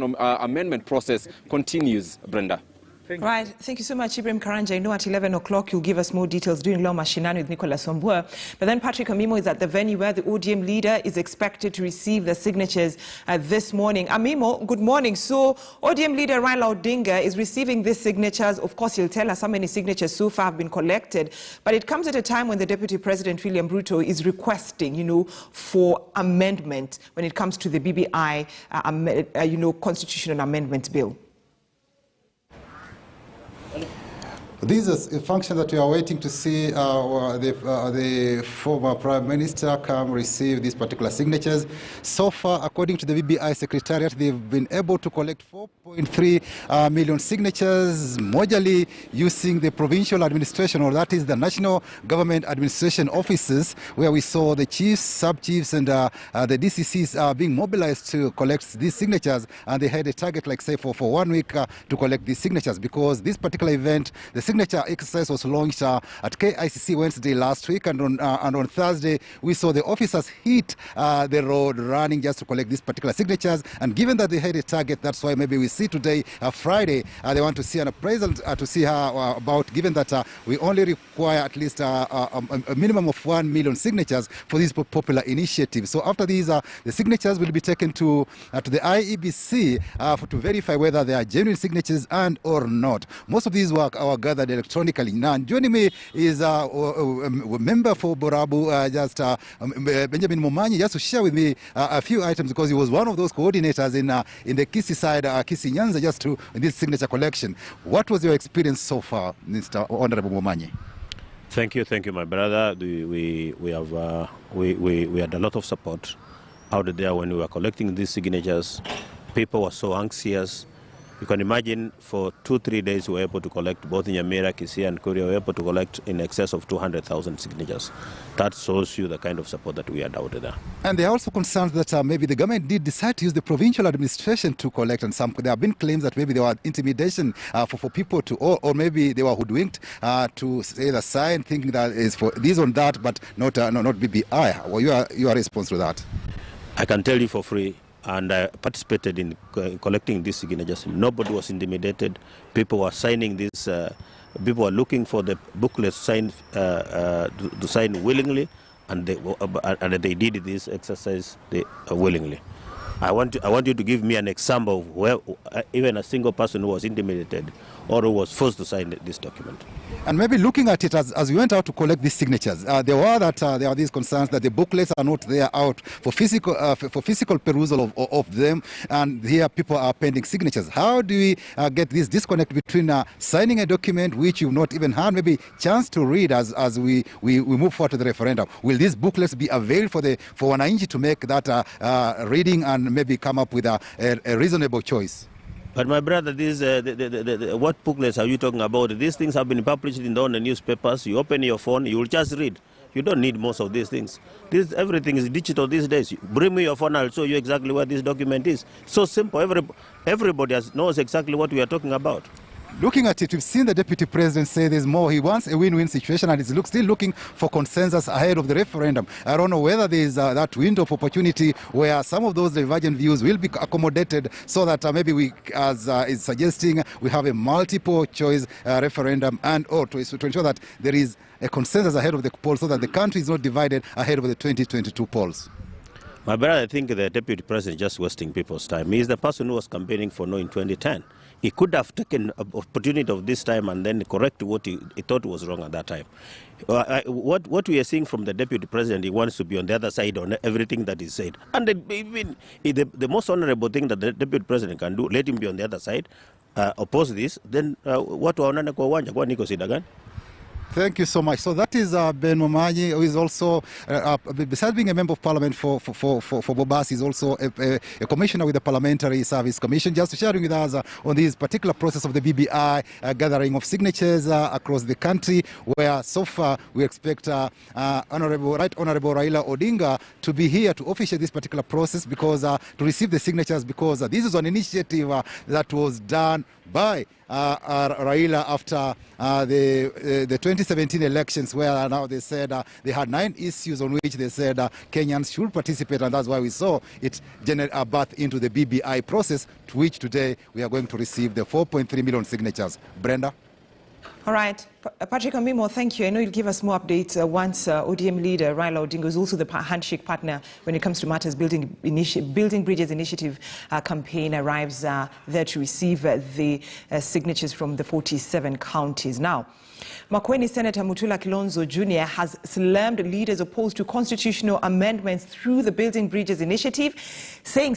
amendment process continues, Brenda. Right. Thank you so much, Ibrahim Karanja. I know at 11 o'clock you'll give us more details during Law Mashinani with Nicolas Wambua. But then Patrick Amimo is at the venue where the ODM leader is expected to receive the signatures this morning. Amimo, good morning. So ODM leader Raila Odinga is receiving these signatures. Of course, he'll tell us how many signatures so far have been collected. But it comes at a time when the Deputy President, William Ruto, is requesting, for amendment when it comes to the BBI, constitutional amendment bill. This is a function that we are waiting to see the former Prime Minister come receive these particular signatures. So far, according to the BBI Secretariat, they've been able to collect 4.3 million signatures, majorly using the provincial administration, or that is the National Government Administration offices, where we saw the chiefs, sub-chiefs, and the DCCs being mobilized to collect these signatures. And they had a target, like say, for 1 week to collect these signatures, because this particular event, the signature exercise, was launched at KICC Wednesday last week, and on Thursday we saw the officers hit the road running just to collect these particular signatures. And given that they had a target, that's why maybe we see today, Friday, they want to see an appraisal to see how about, given that we only require at least a minimum of 1 million signatures for this popular initiative. So after these, the signatures will be taken to the IEBC to verify whether they are genuine signatures and or not. Most of these were gathered electronically. Now, joining me is a member for Borabu, Benjamin Momanyi, just to share with me a few items, because he was one of those coordinators in the Kisii side, Kisii Nyanza, just to this signature collection. What was your experience so far, Mr. Honorable Momanyi? Thank you, my brother. We had a lot of support out there when we were collecting these signatures. People were so anxious. You can imagine for 2-3 days we were able to collect, both in Nyamira, Kisii and Kuria, we were able to collect in excess of 200,000 signatures. That shows you the kind of support that we had out there. And there are also concerns that maybe the government did decide to use the provincial administration to collect, and there have been claims that maybe there were intimidation for people to, or maybe they were hoodwinked to say the sign, thinking that is for this or that, but not BBI. Well, your response to that? I can tell you for free, and I participated in collecting these signatures. Nobody was intimidated. People were signing this. People were looking for the booklet signed to sign willingly, and they did this exercise willingly. I want you to give me an example of where even a single person who was intimidated or who was forced to sign this document. And maybe looking at it as we went out to collect these signatures, there are these concerns that the booklets are not there out for physical perusal of them, and here people are pending signatures. How do we get this disconnect between signing a document which you've not even had maybe chance to read as we move forward to the referendum? Will these booklets be availed for Wananchi to make that reading and maybe come up with a reasonable choice? But my brother, what booklets are you talking about? These things have been published in all the newspapers. You open your phone, you will just read. You don't need most of these things. Everything is digital these days. Bring me your phone, I'll show you exactly what this document is. So simple. Everybody knows exactly what we are talking about. Looking at it, we've seen the Deputy President say there's more. He wants a win-win situation, and he's still looking for consensus ahead of the referendum. I don't know whether there's that window of opportunity where some of those divergent views will be accommodated, so that maybe we, as is suggesting, we have a multiple choice referendum, or to ensure that there is a consensus ahead of the polls, so that the country is not divided ahead of the 2022 polls. My brother, I think the Deputy President is just wasting people's time. He's the person who was campaigning for no in 2010. He could have taken an opportunity of this time and then correct what he thought was wrong at that time. What we are seeing from the Deputy President, he wants to be on the other side on everything that is said. And the most honorable thing that the Deputy President can do, let him be on the other side, oppose this, then what waonane kwa uwanja kwa niko sidagan? Thank you so much. So that is Ben Momanyi, who is also, besides being a member of parliament for Bobas, is also a commissioner with the Parliamentary Service Commission, just sharing with us on this particular process of the BBI gathering of signatures across the country, where so far we expect Right Honorable Raila Odinga to be here to officiate this particular process, because to receive the signatures, because this is an initiative that was done by Raila after the 2017 elections, where now they said they had 9 issues on which they said Kenyans should participate, and that's why we saw it generate a birth into the BBI process, to which today we are going to receive the 4.3 million signatures. Brenda? All right. Patrick Omimo, thank you. I know you'll give us more updates once ODM leader Raila Odinga is also the handshake partner when it comes to matters Building Bridges Initiative campaign arrives there to receive the signatures from the 47 counties. Now, Makueni Senator Mutula Kilonzo Jr. has slammed leaders opposed to constitutional amendments through the Building Bridges Initiative, saying